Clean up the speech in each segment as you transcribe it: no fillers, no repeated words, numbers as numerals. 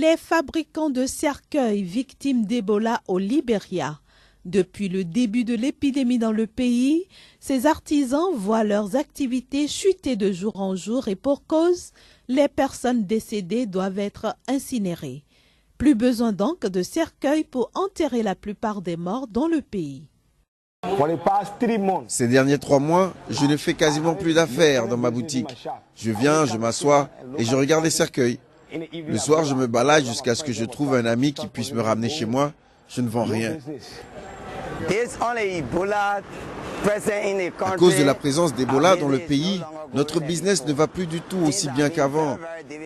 les fabricants de cercueils victimes d'Ebola au Libéria. Depuis le début de l'épidémie dans le pays, ces artisans voient leurs activités chuter de jour en jour et pour cause, les personnes décédées doivent être incinérées. Plus besoin donc de cercueils pour enterrer la plupart des morts dans le pays. Ces derniers 3 mois, je ne fais quasiment plus d'affaires dans ma boutique. Je viens, je m'assois et je regarde les cercueils. Le soir, je me balade jusqu'à ce que je trouve un ami qui puisse me ramener chez moi. Je ne vends rien. À cause de la présence d'Ebola dans le pays, notre business ne va plus du tout aussi bien qu'avant.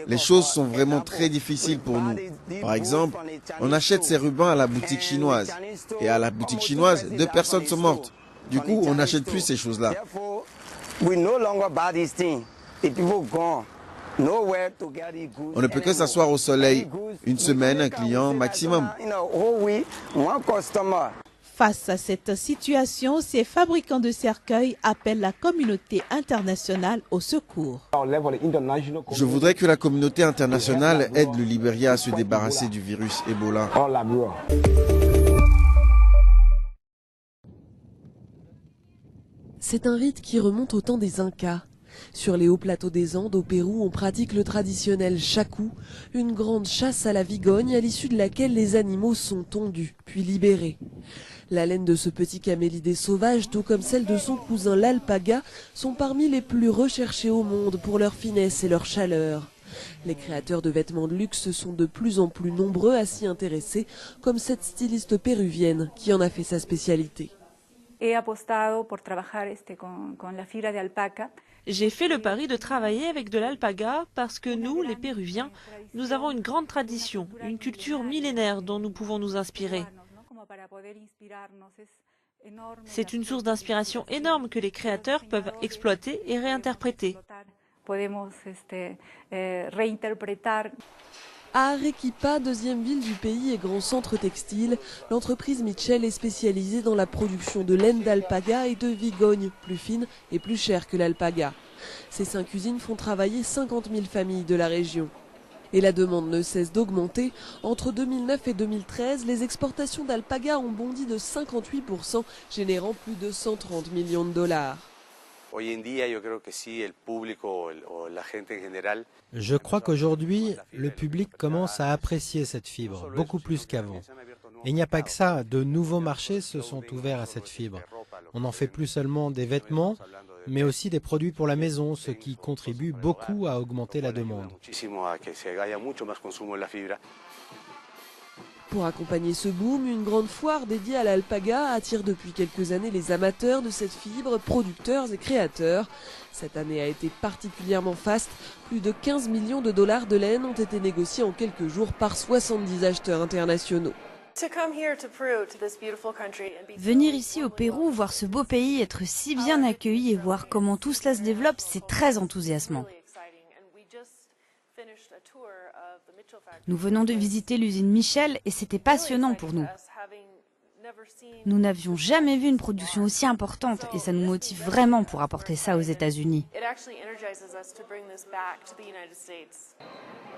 Les choses sont vraiment très difficiles pour nous. Par exemple, on achète ces rubans à la boutique chinoise. Et à la boutique chinoise, 2 personnes sont mortes. Du coup, on n'achète plus ces choses-là. On ne peut que s'asseoir au soleil. Une semaine, un client maximum. Face à cette situation, ces fabricants de cercueils appellent la communauté internationale au secours. Je voudrais que la communauté internationale aide le Libéria à se débarrasser du virus Ebola. C'est un rite qui remonte au temps des Incas. Sur les hauts plateaux des Andes, au Pérou, on pratique le traditionnel chacu, une grande chasse à la vigogne à l'issue de laquelle les animaux sont tondus, puis libérés. La laine de ce petit camélidé sauvage, tout comme celle de son cousin l'alpaga, sont parmi les plus recherchées au monde pour leur finesse et leur chaleur. Les créateurs de vêtements de luxe sont de plus en plus nombreux à s'y intéresser, comme cette styliste péruvienne qui en a fait sa spécialité. J'ai fait le pari de travailler avec de l'alpaga parce que nous, les Péruviens, nous avons une grande tradition, une culture millénaire dont nous pouvons nous inspirer. C'est une source d'inspiration énorme que les créateurs peuvent exploiter et réinterpréter. À Arequipa, deuxième ville du pays et grand centre textile, l'entreprise Mitchell est spécialisée dans la production de laine d'alpaga et de vigogne, plus fine et plus chère que l'alpaga. Ces 5 usines font travailler 50 000 familles de la région. Et la demande ne cesse d'augmenter. Entre 2009 et 2013, les exportations d'alpaga ont bondi de 58%, générant plus de 130 millions de dollars. Je crois qu'aujourd'hui, le public commence à apprécier cette fibre, beaucoup plus qu'avant. Et il n'y a pas que ça, de nouveaux marchés se sont ouverts à cette fibre. On n'en fait plus seulement des vêtements, mais aussi des produits pour la maison, ce qui contribue beaucoup à augmenter la demande. Pour accompagner ce boom, une grande foire dédiée à l'alpaga attire depuis quelques années les amateurs de cette fibre, producteurs et créateurs. Cette année a été particulièrement faste. Plus de 15 millions de dollars de laine ont été négociés en quelques jours par 70 acheteurs internationaux. Venir ici au Pérou, voir ce beau pays, être si bien accueilli et voir comment tout cela se développe, c'est très enthousiasmant. Nous venons de visiter l'usine Mitchell et c'était passionnant pour nous. Nous n'avions jamais vu une production aussi importante et ça nous motive vraiment pour apporter ça aux États-Unis.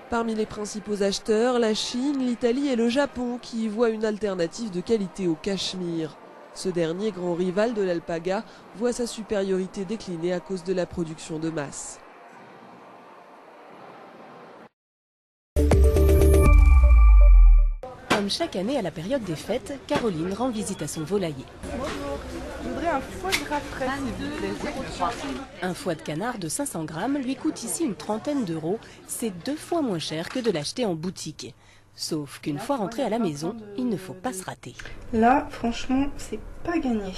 Parmi les principaux acheteurs, la Chine, l'Italie et le Japon qui y voient une alternative de qualité au cachemire. Ce dernier, grand rival de l'alpaga, voit sa supériorité décliner à cause de la production de masse. Comme chaque année à la période des fêtes, Caroline rend visite à son volailler. Bonjour, je voudrais un foie gras frais, s'il vous plaît. Un foie de canard de 500 grammes lui coûte ici une trentaine d'euros. C'est 2 fois moins cher que de l'acheter en boutique. Sauf qu'une fois rentré à la maison, il ne faut pas se rater. Là, franchement, c'est pas gagné.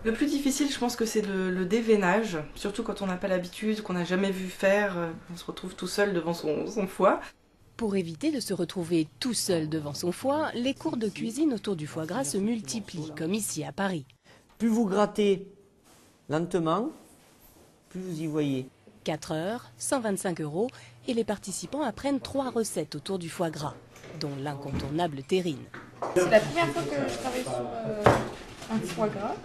Le plus difficile, je pense que c'est le déveinage, surtout quand on n'a pas l'habitude, qu'on n'a jamais vu faire, on se retrouve tout seul devant son foie. Pour éviter de se retrouver tout seul devant son foie, les cours de cuisine autour du foie gras se multiplient, comme ici à Paris. Plus vous grattez lentement, plus vous y voyez. 4 heures, 125 euros, et les participants apprennent 3 recettes autour du foie gras, dont l'incontournable terrine. C'est la première fois que je travaille sur un foie gras.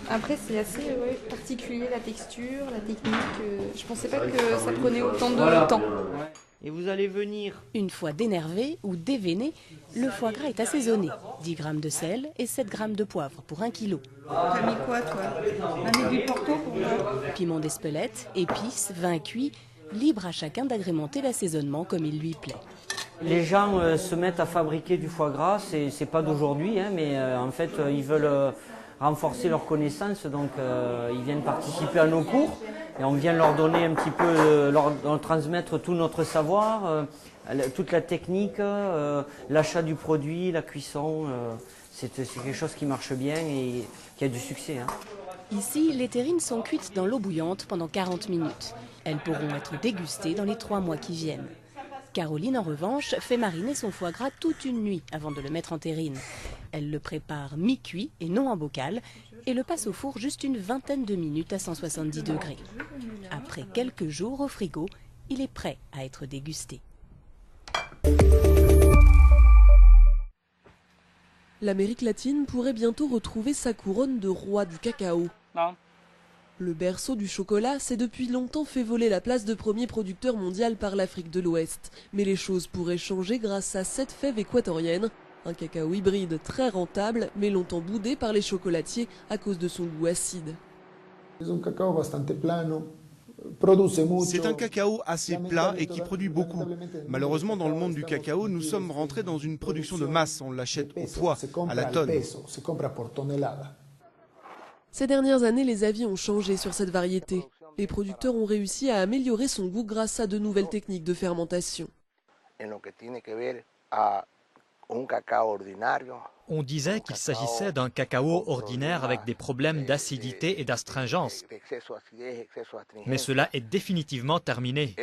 Après, c'est assez particulier, la texture, la technique. Je pensais pas que ça prenait autant de temps. Et vous allez venir... Une fois dénervé ou déveiné, le foie gras est assaisonné. 10 g de sel et 7 g de poivre pour 1 kg. T'as mis quoi, toi? Un aiguille porto pour moi. Piment d'Espelette, épices, vin cuit, libre à chacun d'agrémenter l'assaisonnement comme il lui plaît. Les gens se mettent à fabriquer du foie gras, c'est pas d'aujourd'hui, hein, mais en fait ils veulent renforcer leurs connaissances, donc ils viennent participer à nos cours et on vient leur donner un petit peu, leur transmettre tout notre savoir, toute la technique, l'achat du produit, la cuisson, c'est quelque chose qui marche bien et qui a du succès. Hein. Ici, les terrines sont cuites dans l'eau bouillante pendant 40 minutes. Elles pourront être dégustées dans les 3 mois qui viennent. Caroline, en revanche, fait mariner son foie gras toute une nuit avant de le mettre en terrine. Elle le prépare mi-cuit et non en bocal et le passe au four juste une vingtaine de minutes à 170 degrés. Après quelques jours au frigo, il est prêt à être dégusté. L'Amérique latine pourrait bientôt retrouver sa couronne de roi du cacao. Non. Le berceau du chocolat s'est depuis longtemps fait voler la place de premier producteur mondial par l'Afrique de l'Ouest. Mais les choses pourraient changer grâce à cette fève équatorienne, un cacao hybride très rentable, mais longtemps boudé par les chocolatiers à cause de son goût acide. C'est un cacao assez plat et qui produit beaucoup. Malheureusement, dans le monde du cacao, nous sommes rentrés dans une production de masse. On l'achète au poids, à la tonne. Ces dernières années, les avis ont changé sur cette variété. Les producteurs ont réussi à améliorer son goût grâce à de nouvelles techniques de fermentation. On disait qu'il s'agissait d'un cacao ordinaire avec des problèmes d'acidité et d'astringence. Mais cela est définitivement terminé.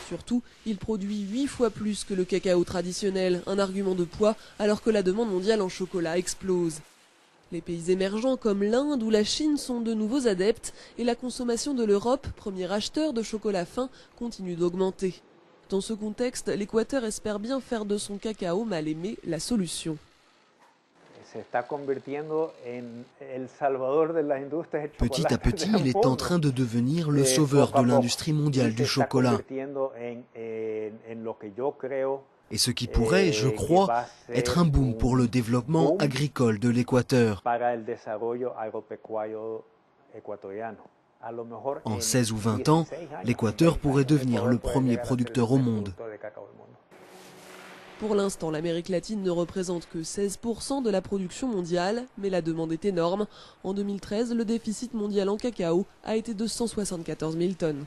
Surtout, il produit 8 fois plus que le cacao traditionnel, un argument de poids, alors que la demande mondiale en chocolat explose. Les pays émergents comme l'Inde ou la Chine sont de nouveaux adeptes et la consommation de l'Europe, premier acheteur de chocolat fin, continue d'augmenter. Dans ce contexte, l'Équateur espère bien faire de son cacao mal aimé la solution. Petit à petit, il est en train de devenir le sauveur de l'industrie mondiale du chocolat. Et ce qui pourrait, je crois, être un boom pour le développement agricole de l'Équateur. En 16 ou 20 ans, l'Équateur pourrait devenir le premier producteur au monde. Pour l'instant, l'Amérique latine ne représente que 16% de la production mondiale, mais la demande est énorme. En 2013, le déficit mondial en cacao a été de 174 000 tonnes.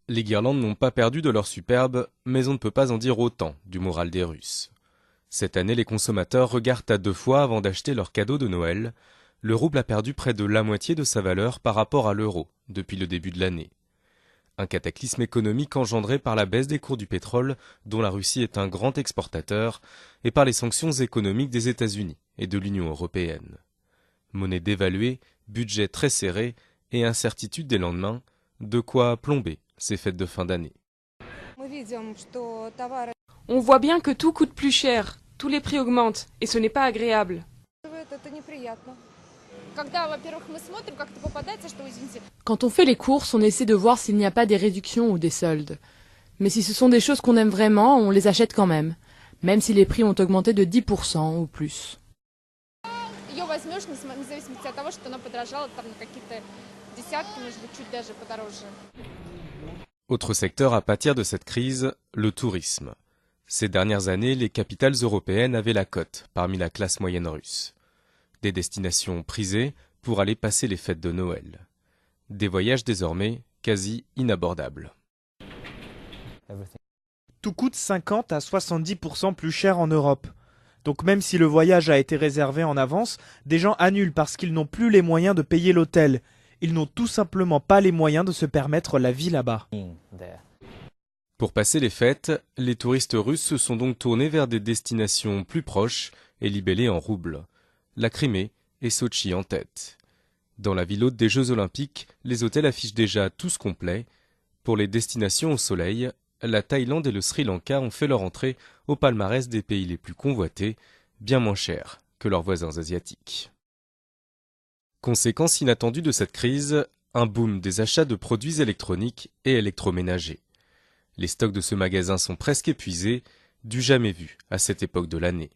Les guirlandes n'ont pas perdu de leur superbe, mais on ne peut pas en dire autant du moral des Russes. Cette année, les consommateurs regardent à 2 fois avant d'acheter leurs cadeaux de Noël. Le rouble a perdu près de la moitié de sa valeur par rapport à l'euro depuis le début de l'année. Un cataclysme économique engendré par la baisse des cours du pétrole, dont la Russie est un grand exportateur, et par les sanctions économiques des États-Unis et de l'Union européenne. Monnaie dévaluée, budget très serré et incertitude des lendemains, de quoi plomber ces fêtes de fin d'année. On voit bien que tout coûte plus cher, tous les prix augmentent, et ce n'est pas agréable. Quand on fait les courses, on essaie de voir s'il n'y a pas des réductions ou des soldes. Mais si ce sont des choses qu'on aime vraiment, on les achète quand même si les prix ont augmenté de 10% ou plus. Autre secteur à pâtir de cette crise, le tourisme. Ces dernières années, les capitales européennes avaient la cote parmi la classe moyenne russe. Des destinations prisées pour aller passer les fêtes de Noël. Des voyages désormais quasi inabordables. Tout coûte 50 à 70% plus cher en Europe. Donc même si le voyage a été réservé en avance, des gens annulent parce qu'ils n'ont plus les moyens de payer l'hôtel. Ils n'ont tout simplement pas les moyens de se permettre la vie là-bas. Pour passer les fêtes, les touristes russes se sont donc tournés vers des destinations plus proches et libellées en roubles. La Crimée et Sotchi en tête. Dans la ville hôte des Jeux Olympiques, les hôtels affichent déjà tous complets. Pour les destinations au soleil, la Thaïlande et le Sri Lanka ont fait leur entrée au palmarès des pays les plus convoités, bien moins chers que leurs voisins asiatiques. Conséquence inattendue de cette crise, un boom des achats de produits électroniques et électroménagers. Les stocks de ce magasin sont presque épuisés, du jamais vu à cette époque de l'année.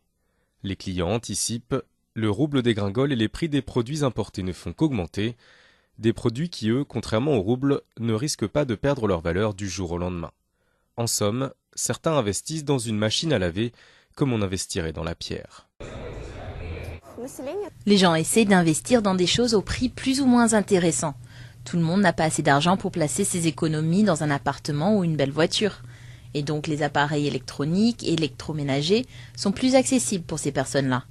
Les clients anticipent, le rouble dégringole et les prix des produits importés ne font qu'augmenter, des produits qui, eux, contrairement au rouble, ne risquent pas de perdre leur valeur du jour au lendemain. En somme, certains investissent dans une machine à laver comme on investirait dans la pierre. Les gens essaient d'investir dans des choses au prix plus ou moins intéressant. Tout le monde n'a pas assez d'argent pour placer ses économies dans un appartement ou une belle voiture. Et donc les appareils électroniques et électroménagers sont plus accessibles pour ces personnes-là.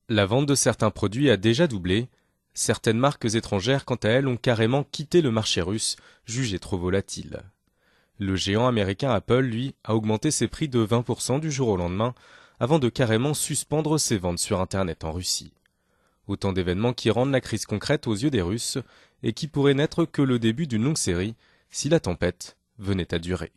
La vente de certains produits a déjà doublé. Certaines marques étrangères, quant à elles, ont carrément quitté le marché russe, jugé trop volatile. Le géant américain Apple, lui, a augmenté ses prix de 20% du jour au lendemain, avant de carrément suspendre ses ventes sur Internet en Russie. Autant d'événements qui rendent la crise concrète aux yeux des Russes et qui pourraient n'être que le début d'une longue série si la tempête venait à durer.